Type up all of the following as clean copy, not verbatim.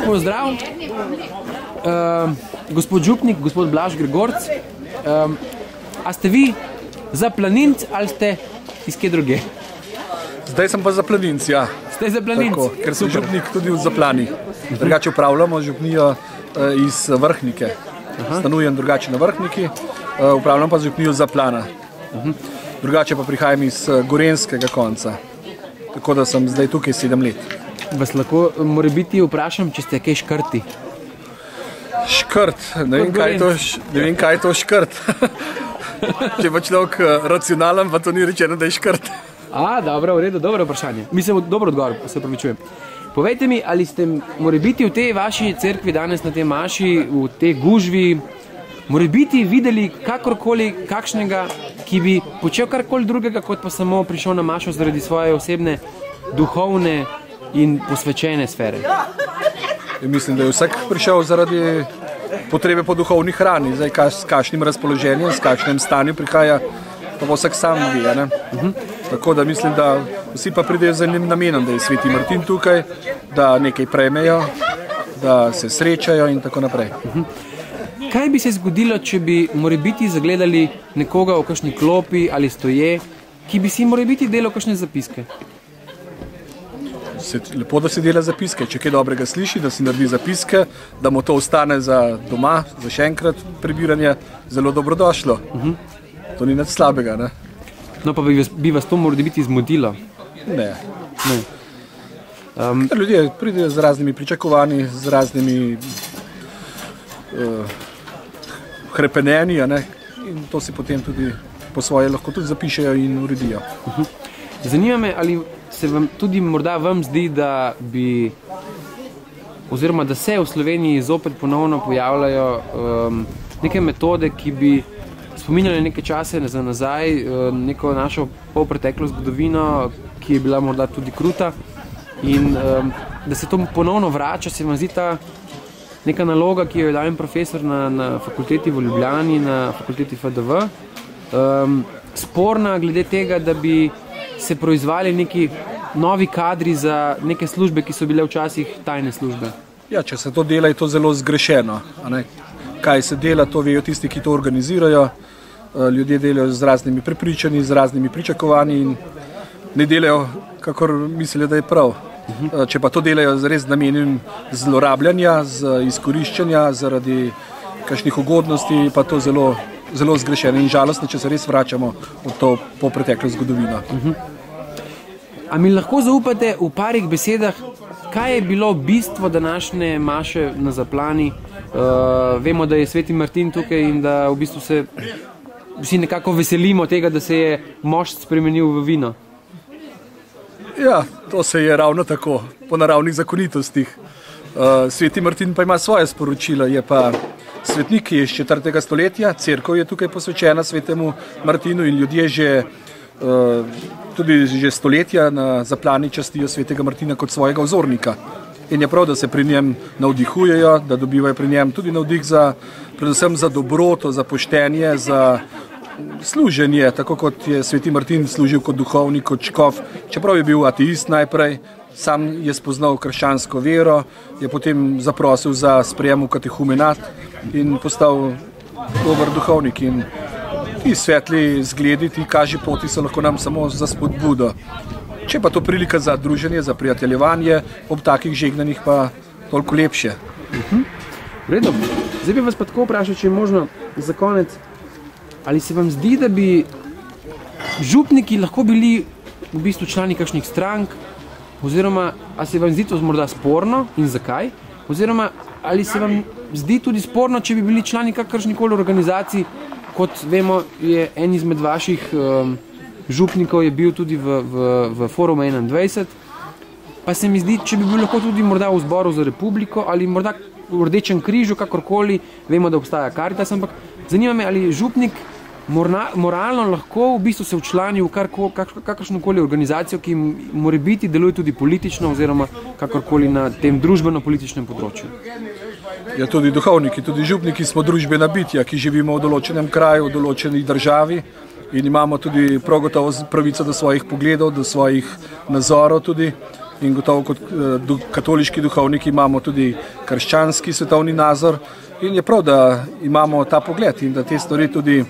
pozdrav. Gospod župnik, gospod Blaž Gregorc, a ste vi za Planinc ali ste iz kje druge? Zdaj sem pa za Planinc, ja. Ste za Planinc? Tako, ker sem župnik tudi v Zaplani. Drugače upravljamo župnijo iz Vrhnike. Stanujem drugače na Vrhniki, upravljam pa župnijo Zaplana. Drugače pa prihajam iz gorenskega konca. Tako da sem zdaj tukaj 7 let. Vas lahko morebiti vprašam, če ste kaj škrti? Škrt? Ne vem, kaj je to škrt. Če pa človek racionalen, pa to ni rečeno, da je škrt. Dobro, v redu, dobro vprašanje. Mislim, dobro odgovor, se pravičujem. Povejte mi, ali ste morebiti v tej vaši cerkvi danes na tej maši, v tej gužvi, morebiti videli kakorkoli kakšnega, ki bi počel karkoli drugega, kot pa samo prišel na mašo zaradi svoje osebne, duhovne in posvečene sfere? Mislim, da je vsak prišel zaradi potrebe po duhovni hrani. Zdaj, s kakšnim razpoloženjem, s kakšnim stanjem prihaja, pa vsak sam ve. Tako da mislim, da vsi pa pridejo z enim namenom, da je Sveti Martin tukaj, da nekaj prejmejo, da se srečajo in tako naprej. Kaj bi se zgodilo, če bi morebiti zagledali nekoga v kakšni klopi ali stoje, ki bi si morebiti delal kakšne zapiske? Lepo, da si dela zapiske. Če kaj dobrega sliši, da si naredi zapiske, da mu to ostane za doma, za še enkrat prebiranje, zelo dobrodošlo. To ni nič slabega, ne? No, pa bi vas to morebiti zmodilo? Ne. Ljudje pridejo z raznimi pričakovanji, z raznimi hrepenenji, in to si potem tudi po svoje lahko tudi zapišejo in uredijo. Zanima me, ali se vam tudi morda vam zdi, da bi, oziroma da se v Sloveniji zopet ponovno pojavljajo neke metode, ki bi spominjali neke čase za nazaj, neko našo polpreteklo zgodovino, ki je bila morda tudi kruta, in da se to ponovno vrača. Se vam zdi ta neka naloga, ki jo je dal en profesor na fakulteti v Ljubljani, na fakulteti FDV, sporna glede tega, da bi se proizvali neki novi kadri za neke službe, ki so bile včasih tajne službe? Ja, če se to dela, je to zelo zgrešeno. Kaj se dela, to vejo tisti, ki to organizirajo. Ljudje delajo z raznimi prepričanji, z raznimi pričakovanji in ne delajo, kakor mislijo, da je prav. Če pa to delajo z res namenom zlorabljanja, z izkoriščanja zaradi kakšnih ugodnosti, pa to zelo zgrešeno in žalostno, če se res vračamo v to polpreteklo zgodovino. A mi lahko zaupate v parih besedah, kaj je bilo bistvo današnje maše na Zaplani? Vemo, da je Sveti Martin tukaj in da v bistvu se vsi nekako veselimo tega, da se je mošt spremenil v vino. Ja, to se je ravno tako, po naravnih zakonitostih. Sveti Martin pa ima svoje sporočilo, je pa svetnik, ki je iz 4. stoletja, cerkev je tukaj posvečena Svetemu Martinu in ljudje tudi že stoletja na Zaplani častijo Svetega Martina kot svojega vzornika. In je prav, da se pri njem navdihujejo, da dobivajo pri njem tudi navdih predvsem za dobroto, za poštenje, za služenje, tako kot je Sveti Martin služil kot duhovnik, kot škof. Čeprav je bil ateist najprej, sam je spoznal krščansko vero, je potem zaprosil za sprejem v katehumenat in postal dober duhovnik. In ti svetli zgledi, ti kaži poti so lahko nam samo za spodbudo. Če pa to prilika za druženje, za prijateljevanje, ob takih žegnanjih pa toliko lepše. V redu. Zdaj bi vas pa tako vprašal, če je možno za konec, ali se vam zdi, da bi župniki lahko bili v bistvu člani kakšnih strank, oziroma ali se vam zdi to morda sporno in zakaj? Oziroma ali se vam zdi tudi sporno, če bi bili člani kakršnikoli organizacij, kot vemo, je en izmed vaših župnikov je bil tudi v Forumu 21, pa se mi zdi, če bi bil lahko tudi morda v Zboru za Republiko ali morda v Rdečem križu, kakorkoli, vemo, da obstaja Karitas, ampak zanima me, ali župnik moralno lahko v bistvu se včlani v kakršnokoli organizacijo, ki morebiti deluje tudi politično oziroma kakorkoli na tem družbeno-političnem področju. Ja, tudi duhovniki, tudi župniki smo družbena bitja, ki živimo v določenem kraju, v določeni državi in imamo tudi prav gotovo pravico do svojih pogledov, do svojih nazorov tudi. in gotovo kot katoliški duhovniki imamo tudi krščanski svetovni nazor in je prav, da imamo ta pogled in da te stvari tudi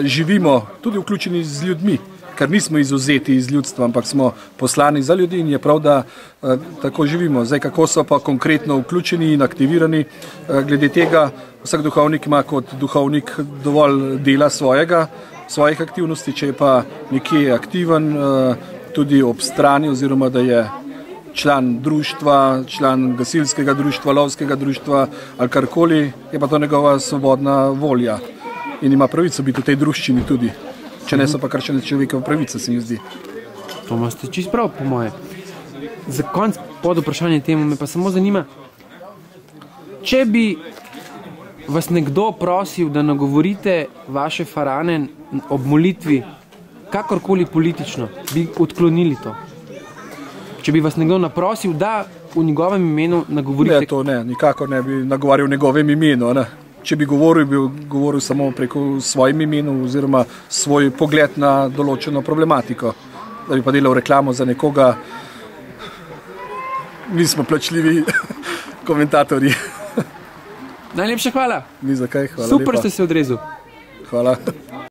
živimo, tudi vključeni z ljudmi, ker nismo izvzeti iz ljudstva, ampak smo poslani za ljudi in je prav, da tako živimo. Zdaj, kako so pa konkretno vključeni in aktivirani glede tega, vsak duhovnik ima kot duhovnik dovolj dela svojih aktivnosti, če je pa nekje aktiven, tudi ob strani oziroma da je član društva, član gasilskega društva, lovskega društva ali karkoli, je pa to njegova svobodna volja in ima pravico biti v tej druščini tudi. Če ne so pa kršene človekove pravice, se mi zdi. To imate čisto prav, po moje. Za konec pod vprašanje temu me pa samo zanima, če bi vas nekdo prosil, da nagovorite vaše farane ob molitvi, kakorkoli politično, bi odklonili to? Če bi vas nekdo naprosil, da v njegovem imenu nagovorite... Ne, to ne, nikakor ne bi nagovarjal v njegovem imenu, ne. Če bi govoril, bi govoril samo preko svojim imenom oziroma svoj pogled na določeno problematiko. Da bi pa delal reklamo za nekoga, mi smo plačljivi komentatorji. Najlepša hvala. Ni za kaj, hvala Super lepa. Ste se odrezal. Hvala.